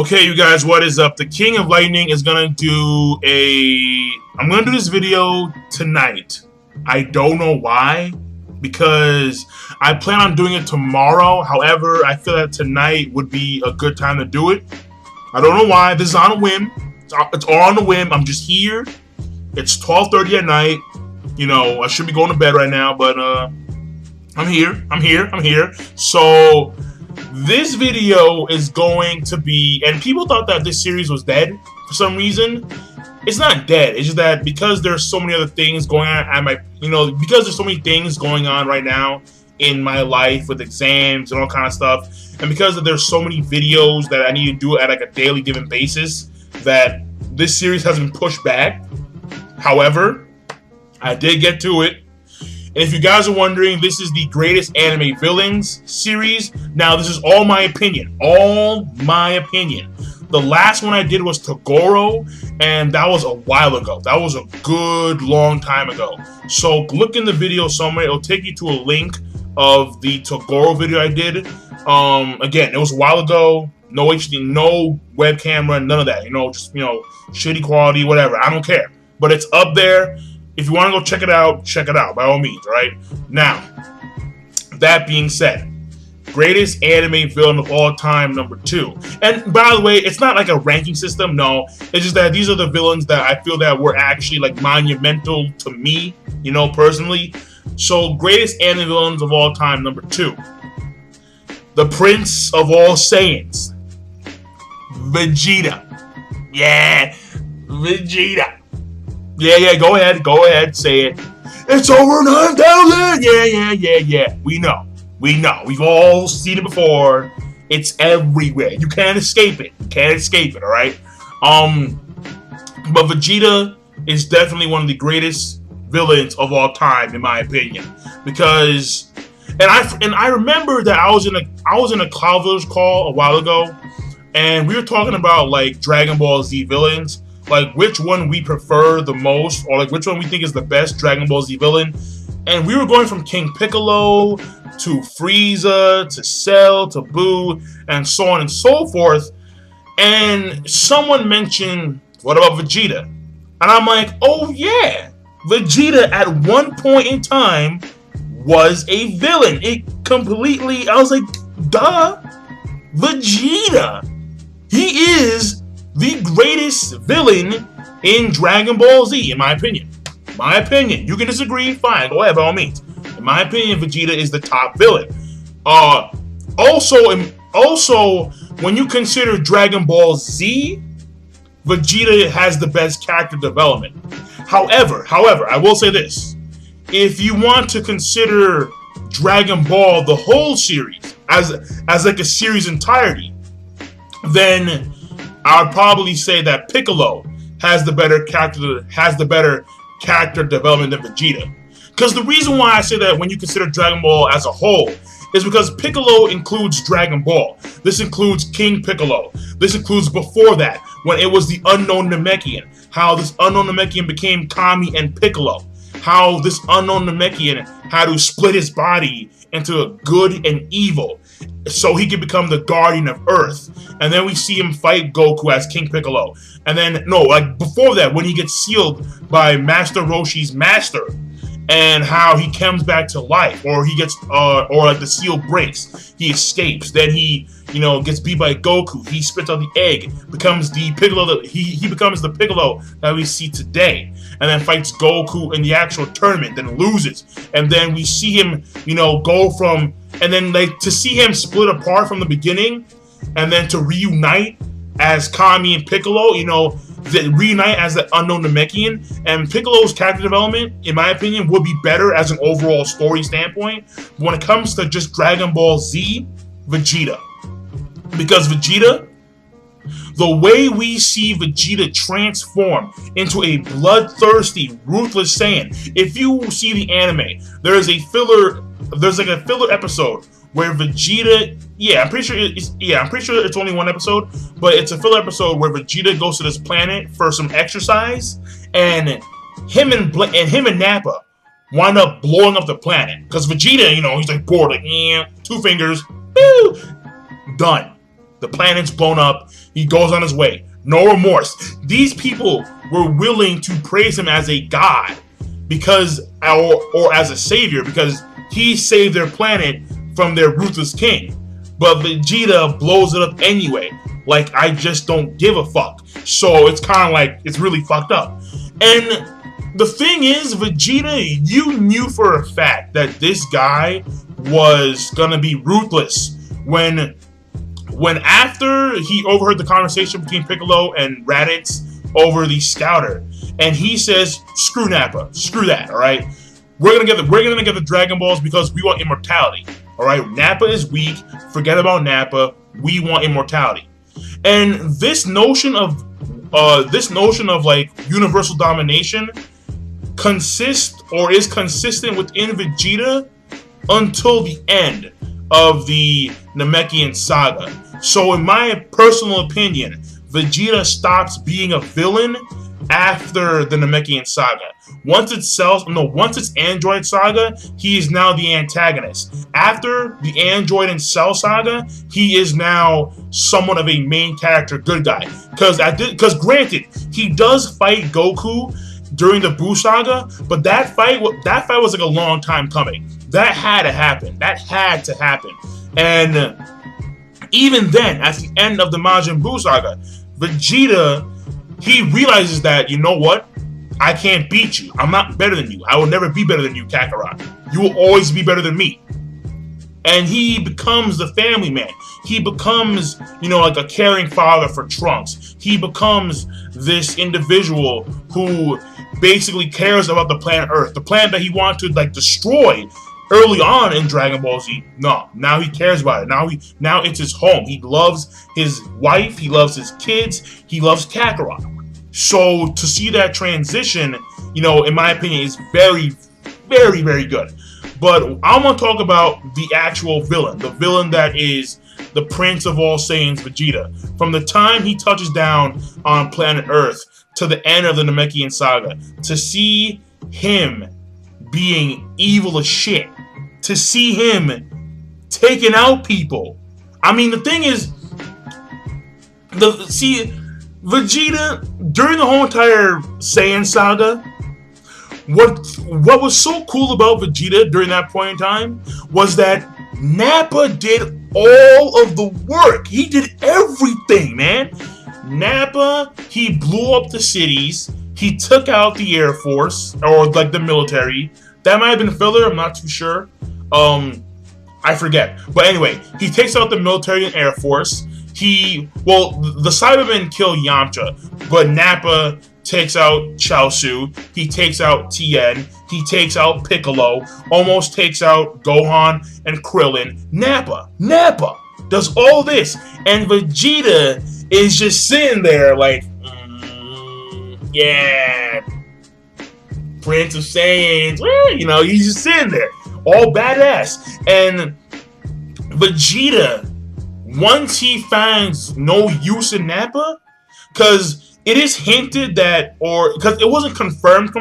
Okay, you guys, what is up? The King of Lightning is gonna do I'm gonna do this video tonight. I don't know why, because I plan on doing it tomorrow. However, I feel that tonight would be a good time to do it. I don't know why. This is on a whim. It's all on a whim. I'm just here. It's 12:30 at night. You know, I should be going to bed right now, but I'm here. So this video is going to be, and people thought that this series was dead for some reason. It's not dead. It's just that because there's so many other things going on at my, because there's so many things going on right now in my life with exams and all kind of stuff, and because there's so many videos that I need to do at like a daily given basis, that this series has been pushed back. However, I did get to it. And if you guys are wondering, this is the greatest anime villains series. Now, this is all my opinion. All my opinion. The last one I did was Toguro, and that was a while ago. That was a good long time ago. So look in the video somewhere. It'll take you to a link of the Toguro video I did. Again, it was a while ago. No HD, no web camera, none of that. Just shitty quality, whatever. I don't care. But it's up there. If you want to go check it out by all means, right? Now, that being said, greatest anime villain of all time, number 2. And by the way, it's not like a ranking system, no. It's just that these are the villains that I feel that were actually like monumental to me, personally. So, greatest anime villains of all time, number 2. The Prince of all Saiyans, Vegeta. Yeah, Vegeta. Yeah, go ahead, say it. It's over 9,000! Yeah. We know. We've all seen it before. It's everywhere. You can't escape it. Alright? But Vegeta is definitely one of the greatest villains of all time, in my opinion. Because, and I remember that I was in a Cloud Village call a while ago, and we were talking about, like, Dragon Ball Z villains. Like, which one we prefer the most, or like which one we think is the best Dragon Ball Z villain. And we were going from King Piccolo to Frieza to Cell to Boo and so on and so forth. And someone mentioned, what about Vegeta? And I'm like, oh yeah, Vegeta at one point in time was a villain. I was like, duh, Vegeta. He is the greatest villain in Dragon Ball Z, in my opinion. You can disagree, fine, go ahead by all means. In my opinion, Vegeta is the top villain. Also, when you consider Dragon Ball Z, Vegeta has the best character development. However, I will say this. If you want to consider Dragon Ball, the whole series, as like a series entirety, then I would probably say that Piccolo has the better character development than Vegeta. Because the reason why I say that when you consider Dragon Ball as a whole is because Piccolo includes Dragon Ball. This includes King Piccolo. This includes before that, when it was the unknown Namekian. How this unknown Namekian became Kami and Piccolo. How this unknown Namekian had to split his body into good and evil, so he could become the guardian of Earth. And then we see him fight Goku as King Piccolo. And then, before that, when he gets sealed by Master Roshi's master, and how he comes back to life, or he gets, or like the seal breaks, he escapes. Then he, gets beat by Goku. He spits out the egg, becomes the Piccolo. He becomes the Piccolo that we see today, and then fights Goku in the actual tournament. Then loses, and then we see him, go from, and then to see him split apart from the beginning, and then to reunite as Kami and Piccolo, reunite as the unknown Namekian. And Piccolo's character development, in my opinion, would be better as an overall story standpoint. But when it comes to just Dragon Ball Z, Vegeta. Because Vegeta, the way we see Vegeta transform into a bloodthirsty, ruthless Saiyan. If you see the anime, there's like a filler episode where Vegeta, I'm pretty sure it's only one episode, but it's a filler episode where Vegeta goes to this planet for some exercise, and him and Nappa wind up blowing up the planet because Vegeta, he's like bored, like 2 fingers, done. The planet's blown up. He goes on his way. No remorse. These people were willing to praise him as a god because, or as a savior, because he saved their planet from their ruthless king. But Vegeta blows it up anyway. Like, I just don't give a fuck. So it's kind of like, it's really fucked up. And the thing is, Vegeta, you knew for a fact that this guy was gonna be ruthless when after he overheard the conversation between Piccolo and Raditz over the Scouter, and he says, "Screw Nappa, screw that. All right, we're gonna get the Dragon Balls because we want immortality. All right, Nappa is weak. Forget about Nappa. We want immortality." And this notion of like universal domination is consistent within Vegeta until the end of the Namekian saga. So in my personal opinion, Vegeta stops being a villain after the Namekian saga. Once it's Android saga, he is now the antagonist. After the Android and Cell saga, he is now somewhat of a main character good guy. Because granted, he does fight Goku during the Buu saga, but that fight was like a long time coming. That had to happen. And even then, at the end of the Majin Buu saga, Vegeta, he realizes that, you know what? I can't beat you. I'm not better than you. I will never be better than you, Kakarot. You will always be better than me. And he becomes the family man. He becomes, like a caring father for Trunks. He becomes this individual who basically cares about the planet Earth. The planet that he wanted to, destroy early on in Dragon Ball Z. No, now he cares about it. Now it's his home. He loves his wife. He loves his kids. He loves Kakarot. So to see that transition, in my opinion, is very, very, very good. But I want to talk about the actual villain. The villain that is the Prince of all Saiyans, Vegeta. From the time he touches down on planet Earth to the end of the Namekian saga, to see him being evil as shit, to see him taking out people. I mean, the thing is, Vegeta, during the whole entire Saiyan saga, what was so cool about Vegeta during that point in time was that Nappa did all of the work. He did everything, man. Nappa, he blew up the cities. He took out the Air Force, or the military. That might have been filler, I'm not too sure. I forget. But anyway, he takes out the military and Air Force. The Cybermen kill Yamcha, but Nappa takes out Chaozu. He takes out Tien. He takes out Piccolo. Almost takes out Gohan and Krillin. Nappa does all this, and Vegeta is just sitting there like, yeah, Prince of Saiyans. Well, he's just sitting there, all badass. And Vegeta, once he finds no use in Nappa, because it is hinted that, because it wasn't confirmed,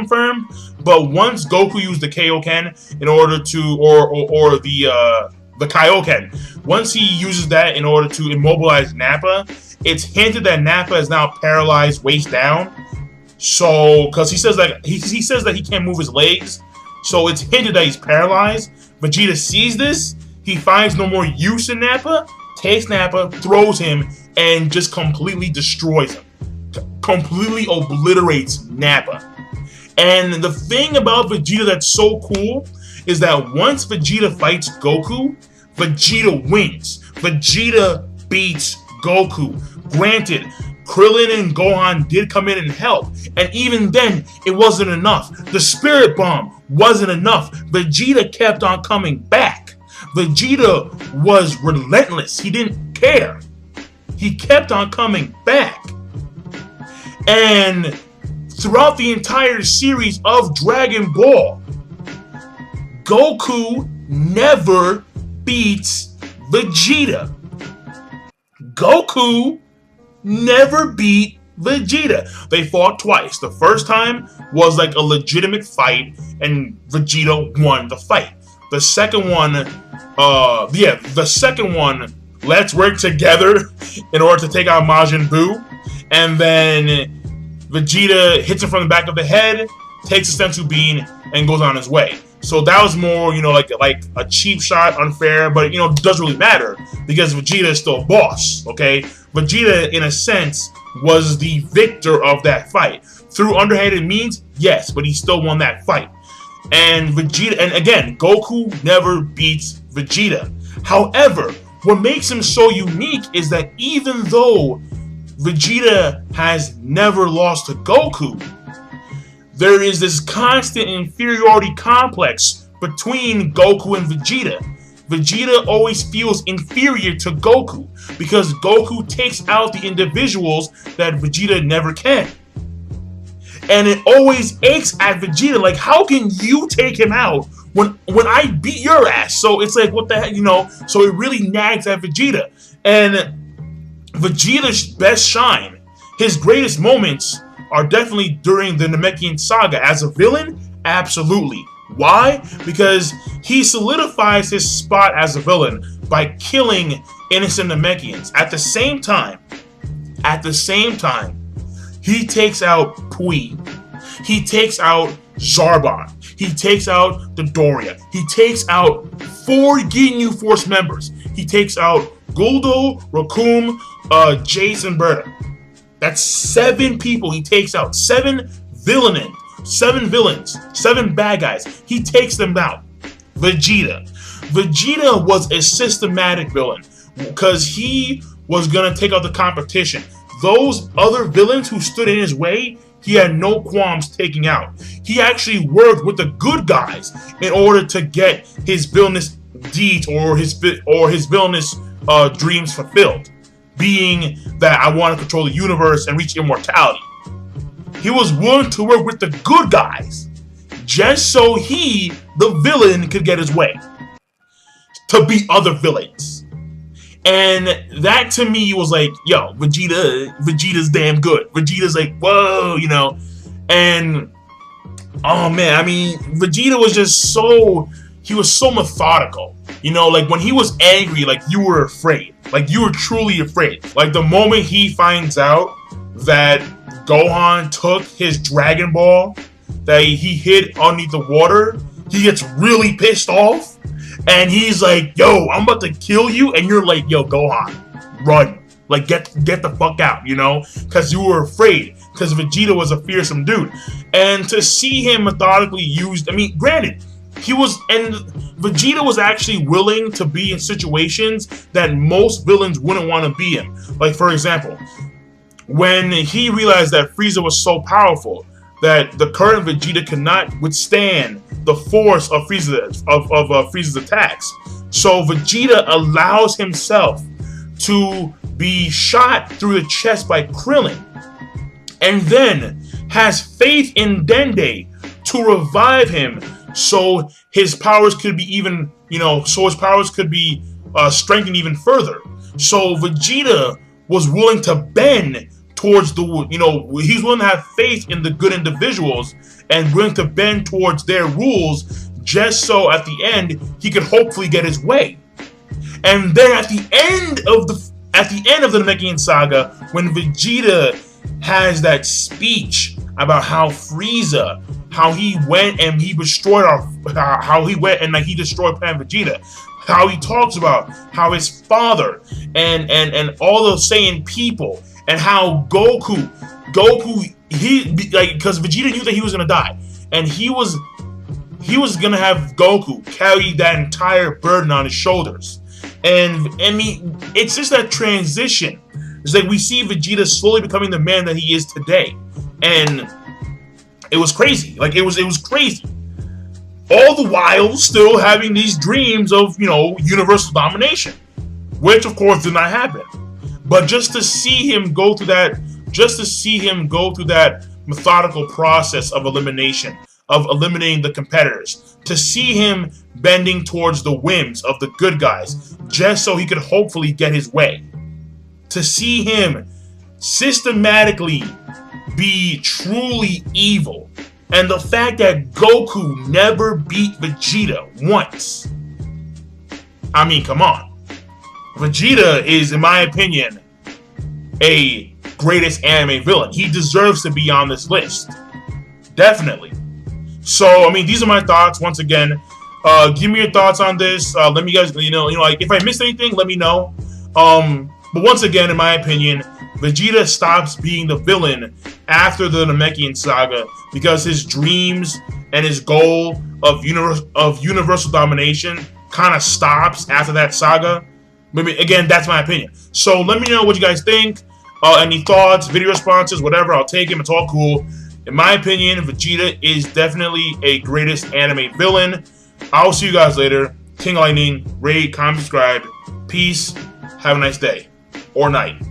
but once Goku used the Kaioken in order to, or the Kaioken, once he uses that in order to immobilize Nappa, it's hinted that Nappa is now paralyzed waist down. So, because he says that he can't move his legs, so it's hinted that he's paralyzed. Vegeta sees this, he finds no more use in Nappa, takes Nappa, throws him, and just completely destroys him. Completely obliterates Nappa. And the thing about Vegeta that's so cool is that once Vegeta fights Goku, Vegeta wins. Vegeta beats Goku. Granted, Krillin and Gohan did come in and help, and even then, it wasn't enough. The Spirit Bomb wasn't enough. Vegeta kept on coming back. Vegeta was relentless. He didn't care. He kept on coming back. And throughout the entire series of Dragon Ball, Goku never beats Vegeta. Goku never beat Vegeta. They fought twice. The first time was like a legitimate fight, and Vegeta won the fight. The second one let's work together in order to take out Majin Buu. And then Vegeta hits him from the back of the head, takes a Senzu Bean, and goes on his way. So that was more, like a cheap shot, unfair, but it doesn't really matter because Vegeta is still a boss. Okay, Vegeta, in a sense, was the victor of that fight through underhanded means, yes, but he still won that fight. And Vegeta, and again, Goku never beats Vegeta. However, what makes him so unique is that even though Vegeta has never lost to Goku, there is this constant inferiority complex between Goku and Vegeta. Vegeta always feels inferior to Goku because Goku takes out the individuals that Vegeta never can. And it always aches at Vegeta, like, how can you take him out when I beat your ass? So it's like, what the heck, So it really nags at Vegeta. And Vegeta's best shine, his greatest moments, are definitely during the Namekian Saga. As a villain, absolutely. Why? Because he solidifies his spot as a villain by killing innocent Namekians. At the same time, he takes out Pui. He takes out Zarbon. He takes out Dodoria. He takes out 4 Ginyu Force members. He takes out Guldo, Rakum, Jace, and Berta. That's 7 people he takes out. 7 villains, 7 bad guys. He takes them out. Vegeta was a systematic villain because he was going to take out the competition. Those other villains who stood in his way, he had no qualms taking out. He actually worked with the good guys in order to get his villainous deeds or his villainous dreams fulfilled, being that I want to control the universe and reach immortality. He was willing to work with the good guys just so he, the villain, could get his way to beat other villains. And that to me was like, yo, Vegeta's damn good. Vegeta's like, whoa, And oh man, I mean, Vegeta was just so methodical. Like when he was angry, like you were afraid. Like you were truly afraid. Like the moment he finds out that Gohan took his Dragon Ball that he hid underneath the water, he gets really pissed off. And he's like, yo, I'm about to kill you. And you're like, yo, Gohan, run. Like, get the fuck out, Because you were afraid. Because Vegeta was a fearsome dude. And to see him methodically used, granted, Vegeta was actually willing to be in situations that most villains wouldn't want to be in. Like, for example, when he realized that Frieza was so powerful that the current Vegeta could not withstand the force of Frieza's attacks. So Vegeta allows himself to be shot through the chest by Krillin, and then has faith in Dende to revive him, so his powers could be strengthened even further. So Vegeta was willing to bend towards he's willing to have faith in the good individuals and willing to bend towards their rules just so at the end he could hopefully get his way. And then at the end of the Namekian Saga, when Vegeta has that speech about how Frieza, how he went and he destroyed he destroyed Planet Vegeta, how he talks about how his father and all the Saiyan people, and how Goku, because Vegeta knew that he was gonna die, and he was gonna have Goku carry that entire burden on his shoulders, and it's just that transition. It's like we see Vegeta slowly becoming the man that he is today, and it was crazy. Like it was crazy. All the while still having these dreams of universal domination, which of course did not happen. But just to see him go through that methodical process of elimination, of eliminating the competitors, to see him bending towards the whims of the good guys, just so he could hopefully get his way, to see him systematically be truly evil, and the fact that Goku never beat Vegeta once. Come on. Vegeta is, in my opinion, a greatest anime villain. He deserves to be on this list. Definitely. So, I mean, these are my thoughts. Once again, give me your thoughts on this. Let me guys, like, if I missed anything, let me know. But once again, in my opinion, Vegeta stops being the villain after the Namekian saga because his dreams and his goal of universal domination kind of stops after that saga. Maybe, again, that's my opinion. So let me know what you guys think. Any thoughts, video responses, whatever. I'll take them. It's all cool. In my opinion, Vegeta is definitely a greatest anime villain. I'll see you guys later. King Lightning, rate, comment, subscribe. Peace. Have a nice day or night.